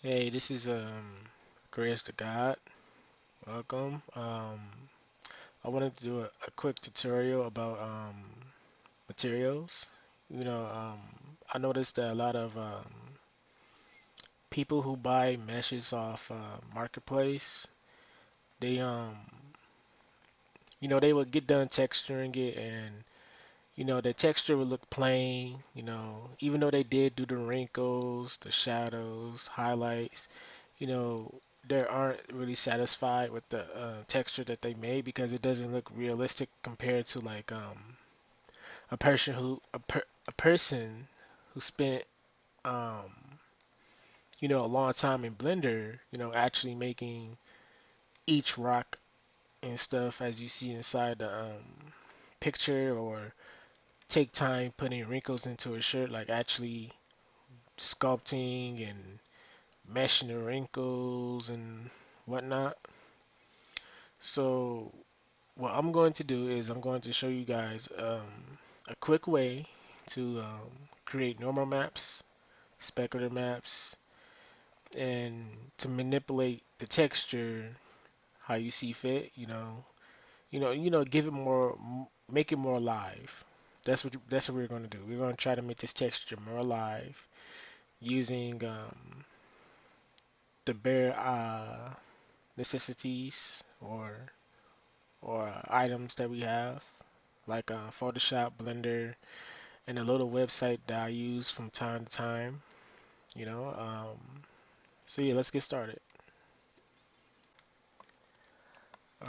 Hey, this is AquariusDaGod. Welcome. I wanted to do a quick tutorial about materials. You know, um, I noticed that a lot of people who buy meshes off marketplace, they they would get done texturing it, and the texture would look plain. Even though they did do the wrinkles, the shadows, highlights, you know, they aren't really satisfied with the texture that they made because it doesn't look realistic compared to like a person who spent um a long time in Blender, actually making each rock and stuff as you see inside the picture, or take time putting wrinkles into a shirt, like actually sculpting and meshing the wrinkles and whatnot. So what I'm going to do is I'm going to show you guys a quick way to create normal maps, specular maps, and to manipulate the texture how you see fit. Give it more, make it more alive. That's what we're going to do. We're going to try to make this texture more alive using the bare necessities or items that we have, like Photoshop, Blender, and a little website that I use from time to time. You know, so yeah, let's get started.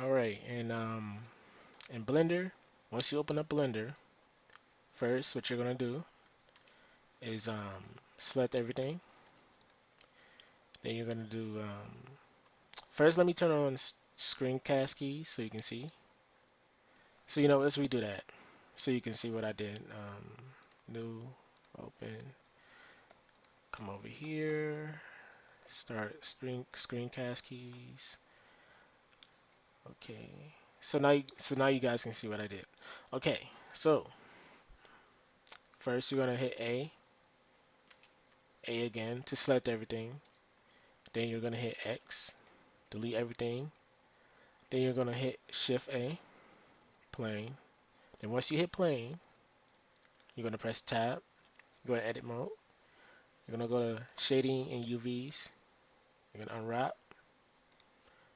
All right, and in Blender, once you open up Blender, first what you're gonna do is select everything. Then you're gonna do first. Let me turn on screencast keys so you can see. So let's redo that so you can see what I did. New, open, come over here, start screencast keys. Okay. So now you guys can see what I did. Okay. So first you're gonna hit A again to select everything. Then you're gonna hit X, delete everything. Then you're gonna hit Shift A, plane. Then once you hit plane, you're gonna press Tab. Go to Edit Mode. You're gonna go to Shading and UVs. You're gonna unwrap.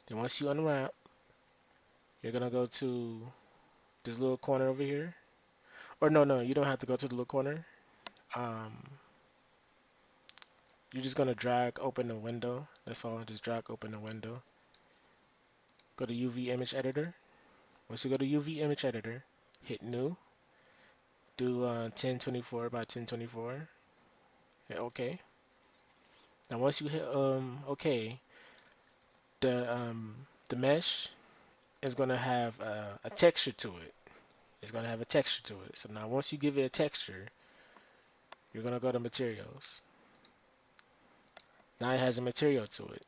Then once you unwrap, you're gonna go to this little corner over here. Or no, you don't have to go to the little corner. Um, you're just gonna drag open the window. That's all. Just drag open the window. Go to UV image editor. Once you go to UV image editor, hit new. Do 1024 by 1024. Hit OK. Now once you hit OK, the mesh is gonna have a texture to it. It's gonna have a texture to it. So now once you give it a texture, you're gonna go to materials. Now it has a material to it.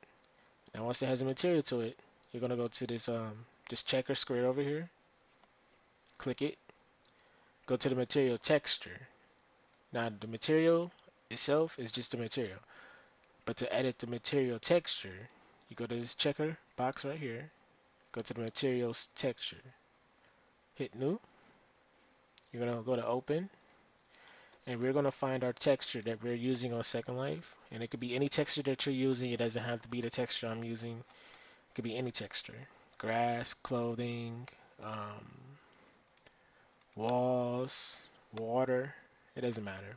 Now once it has a material to it, you're gonna go to this checker square over here. Click it. Go to the material texture. Now the material itself is just a material. But to edit the material texture, you go to this checker box right here. Go to the materials texture. Hit new. You're gonna go to open, and we're gonna find our texture that we're using on Second Life. And it could be any texture that you're using. It doesn't have to be the texture I'm using. It could be any texture. Grass, clothing, walls, water. It doesn't matter.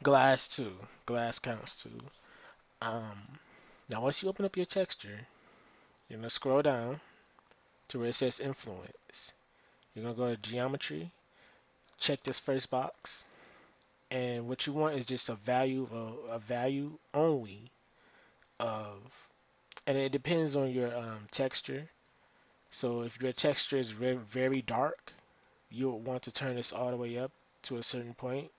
Glass too. Glass counts too. Um, Now once you open up your texture, you're gonna scroll down to where it says influence. You're gonna go to geometry, check this first box, and what you want is just a value only of, and it depends on your texture. So if your texture is very, very dark, you'll want to turn this all the way up to a certain point,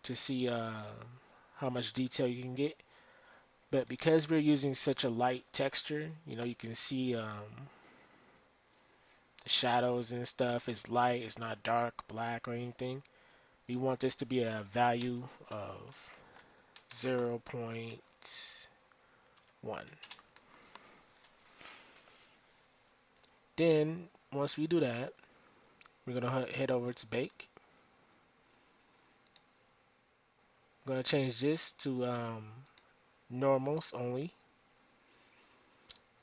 to see how much detail you can get. But because we're using such a light texture, you can see the shadows and stuff. It's light, it's not dark, black, or anything. We want this to be a value of. 0.1. Then once we do that, we're gonna head over to bake. I'm gonna change this to normals only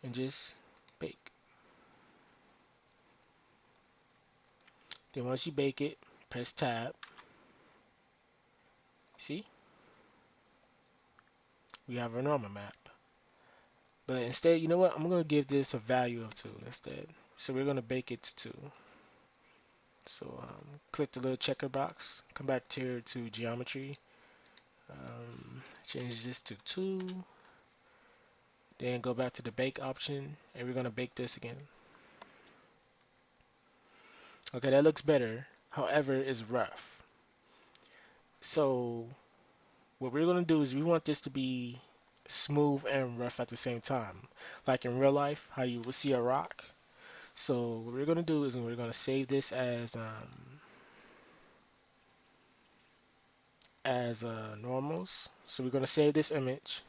and just bake. Then once you bake it, press tab. See, we have our normal map. But instead, you know what? I'm gonna give this a value of 2 instead. So we're gonna bake it to 2. So click the little checker box, come back here to geometry, change this to 2, then go back to the bake option, and we're gonna bake this again. Okay, that looks better. However, it's rough. So what we're gonna do is we want this to be smooth and rough at the same time, like in real life, how you would see a rock. So what we're gonna do is we're gonna save this as normals. So we're gonna save this image.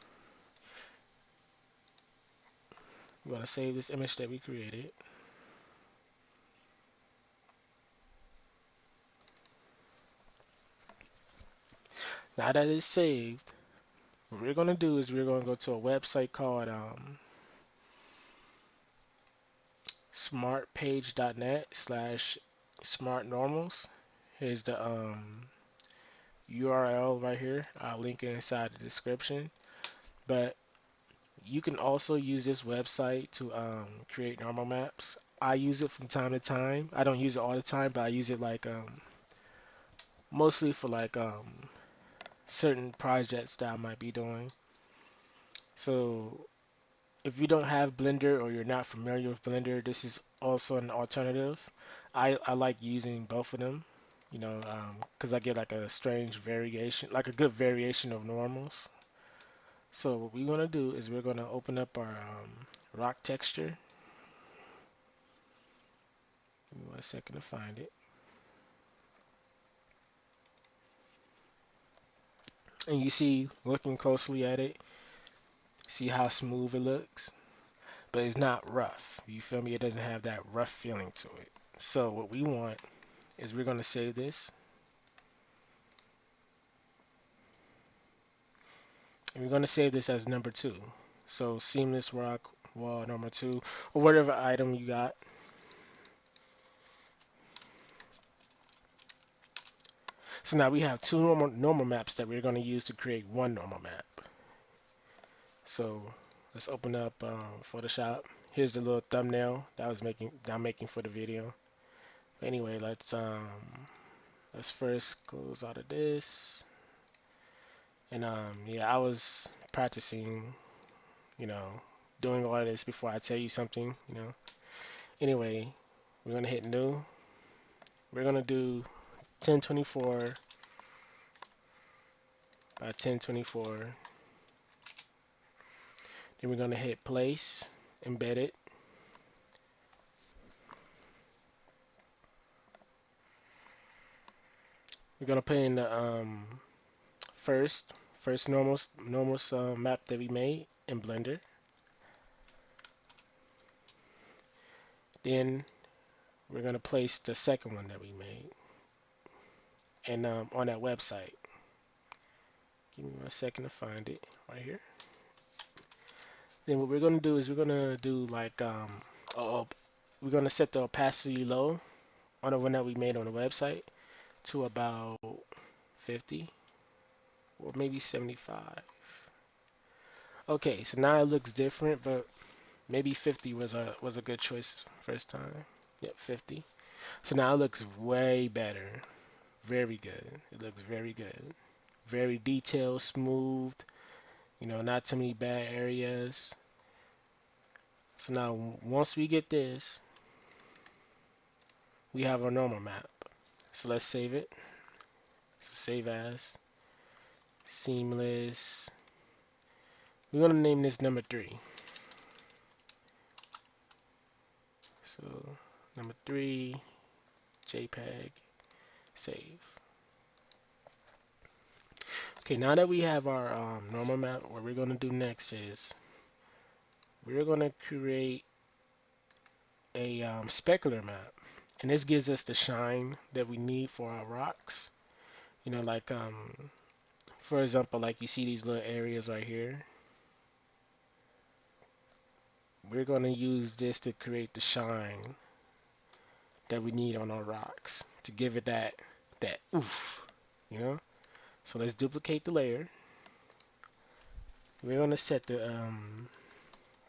We're gonna save this image that we created. Now that it's saved, what we're gonna do is we're gonna go to a website called smartpage.net/smartnormals. Here's the URL right here. I'll link it inside the description. But you can also use this website to create normal maps. I use it from time to time. I don't use it all the time, but I use it like mostly for like certain projects that I might be doing. So if you don't have Blender or you're not familiar with Blender, this is also an alternative. I like using both of them, you know, because I get like a strange variation, like a good variation of normals. So what we're gonna do is we're gonna open up our rock texture. Give me 1 second to find it. And you see, looking closely at it, see how smooth it looks? But it's not rough. You feel me? It doesn't have that rough feeling to it. So what we want is we're gonna save this. And we're gonna save this as number 2. So seamless rock wall number 2, or whatever item you got. So now we have 2 normal maps that we're gonna use to create one normal map. So let's open up Photoshop. Here's the little thumbnail that I'm making for the video. Anyway, let's first close out of this. And yeah, I was practicing, you know, doing all of this before I tell you something, you know. Anyway, we're gonna hit new. We're gonna do 1024 by 1024. Then we're gonna hit place, embed it. We're gonna put in the first normal map that we made in Blender. Then we're gonna place the second one that we made, and on that website. Give me 1 second to find it right here. Then what we're gonna do is we're gonna do like we're gonna set the opacity low on the one that we made on the website to about 50 or maybe 75. Okay, so now it looks different, but maybe 50 was a good choice first time. Yep, 50. So now it looks way better. Very good. It looks very good. Very detailed, smooth. You know, not too many bad areas. So now once we get this, we have our normal map. So let's save it. So save as seamless. We're gonna name this number 3. So number 3, JPEG, save. Okay, now that we have our normal map, what we're going to do next is we're going to create a specular map. And this gives us the shine that we need for our rocks. You know, like, for example, like you see these little areas right here. We're going to use this to create the shine that we need on our rocks to give it that oof, you know? So let's duplicate the layer. We're going to set the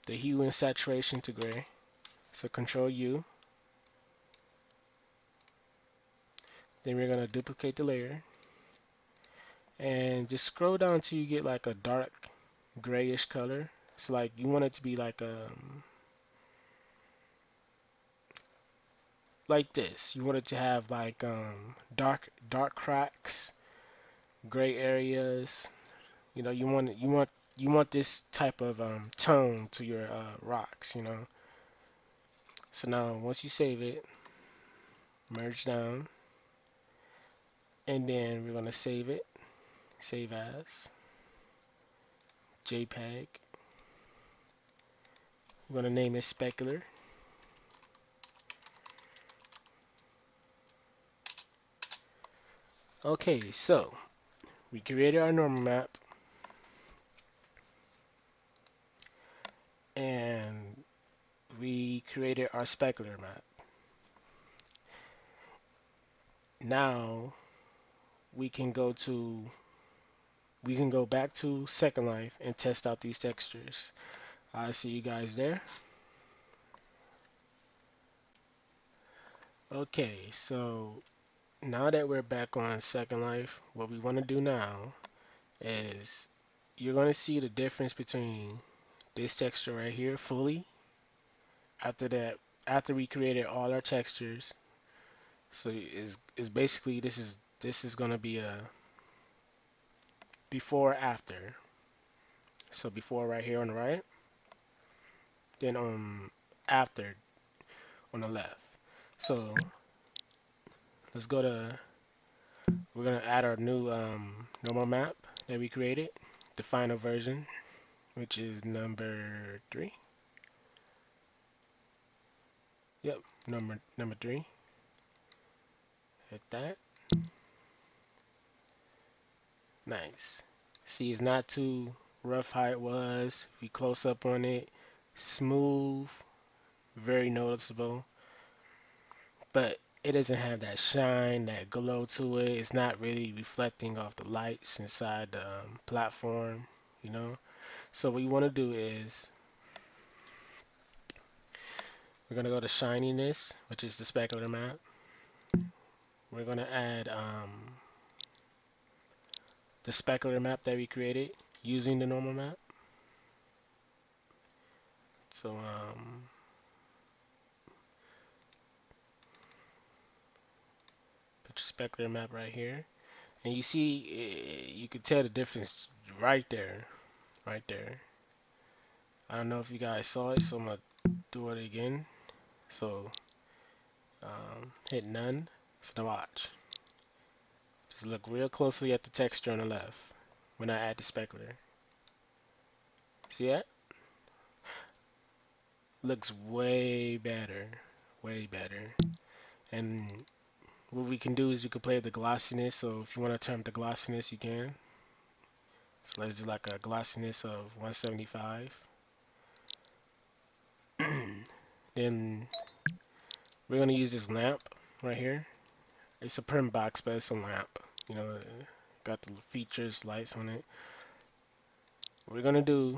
hue and saturation to gray. So Control U. Then we're going to duplicate the layer and just scroll down till you get like a dark grayish color. So like you want it to be like this. You want it to have like dark cracks, gray areas. You know, you want this type of tone to your rocks, you know. So now once you save it, merge down, and then we're gonna save it, save as JPEG. We're gonna name it specular. Okay, so we created our normal map and we created our specular map. Now we can go back to Second Life and test out these textures. I see you guys there. Okay, so now that we're back on Second Life, what we want to do now is you're going to see the difference between this texture right here fully after that, after we created all our textures. So is basically this is going to be a before after. So before right here on the right, then after on the left. So let's go to, we're going to add our new normal map that we created, the final version, which is number 3. Yep, number 3. Hit that. Nice. See, it's not too rough how it was. If you close up on it, smooth, very noticeable. But it doesn't have that shine, that glow to it. It's not really reflecting off the lights inside the platform, you know. So what you want to do is we're gonna go to shininess, which is the specular map. We're gonna add the specular map that we created using the normal map. So put your specular map right here, and you see you can tell the difference right there, right there. I don't know if you guys saw it, so I'm gonna do it again. So hit none. So now watch. Just look real closely at the texture on the left when I add the specular. See that? Looks way better, way better. And what we can do is we can play with the glossiness. So if you want to turn up the glossiness, you can. So let's do like a glossiness of 175. Then we're gonna use this lamp right here. It's a print box, but it's a lamp. You know, got the features, lights on it. What we're gonna do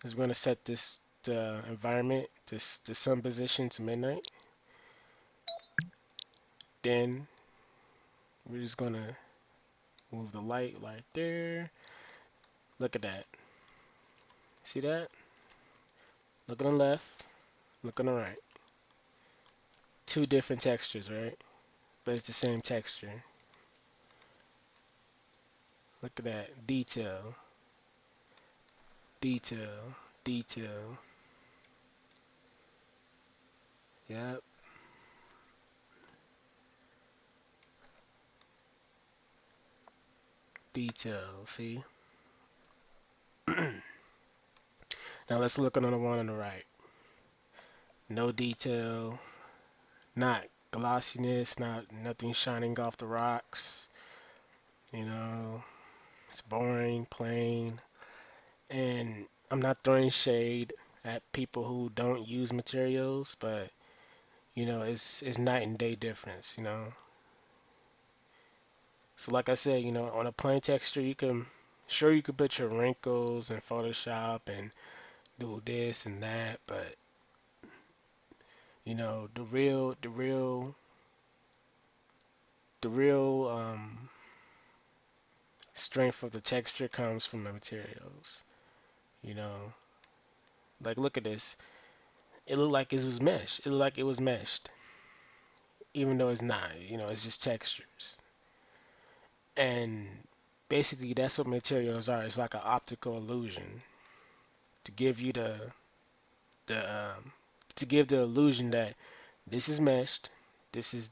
is we're gonna set this the environment, the sun position to midnight. Then we're just gonna move the light right there. Look at that. See that? Look on the left. Look on the right. Two different textures, right? But it's the same texture. Look at that. Detail. Detail. Detail. Yep. detail. See? Now let's look on the one on the right. No detail, not glossiness, not nothing shining off the rocks. You know, it's boring, plain, and I'm not throwing shade at people who don't use materials, but it's night and day difference. So like I said, on a plain texture, you can put your wrinkles in Photoshop and do this and that, but the real strength of the texture comes from the materials. You know, like look at this. It looked like it was mesh. It looked like it was meshed, even though it's not. It's just textures. And basically, that's what materials are. It's like an optical illusion to give you the to give the illusion that this is meshed. This is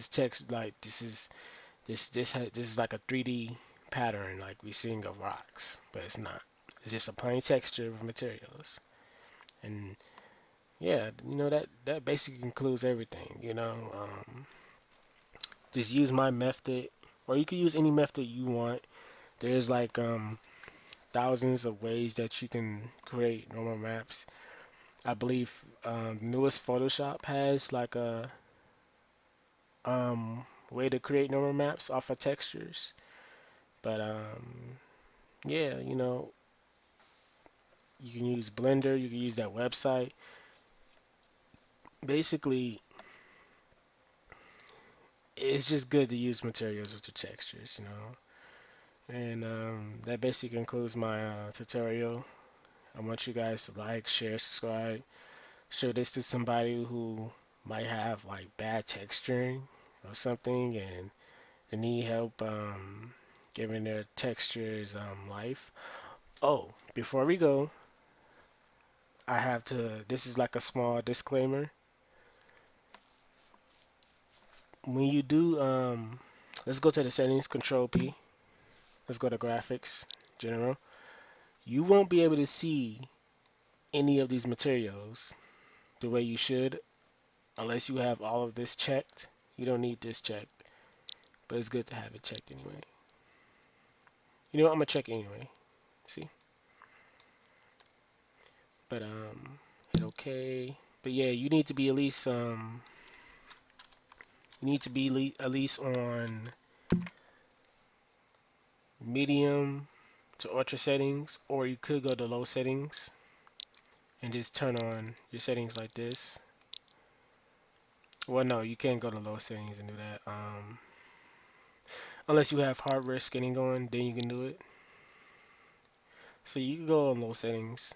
text like this is like a 3D pattern like we seeing of rocks, but it's not. It's just a plain texture of materials. And yeah, that basically includes everything. Just use my method, or you can use any method you want. There's like thousands of ways that you can create normal maps. I believe newest Photoshop has like a way to create normal maps off of textures. But yeah, you can use Blender, you can use that website. Basically, it's just good to use materials with the textures. And that basically concludes my tutorial. I want you guys to like, share, subscribe, show this to somebody who might have like bad texturing or something, and they need help giving their textures life. Oh, before we go, I have to. This is like a small disclaimer. When you do, let's go to the settings, Control P. Let's go to graphics, general. You won't be able to see any of these materials the way you should unless you have all of this checked. You don't need this checked, but it's good to have it checked anyway. You know what? I'm gonna check it anyway. See, but hit OK. But yeah, you need to be at least at least on medium to ultra settings, or you could go to low settings and just turn on your settings like this. Well, no, you can't go to low settings and do that. Unless you have hardware scanning going, then you can do it. So you can go on low settings,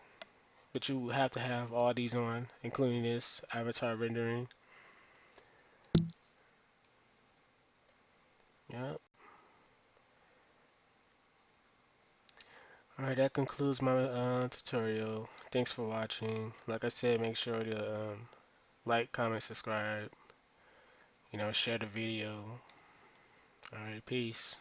but you have to have all these on, including this avatar rendering. Yep. Alright, that concludes my tutorial. Thanks for watching. Like I said, make sure to like, comment, subscribe. Share the video. Alright, peace.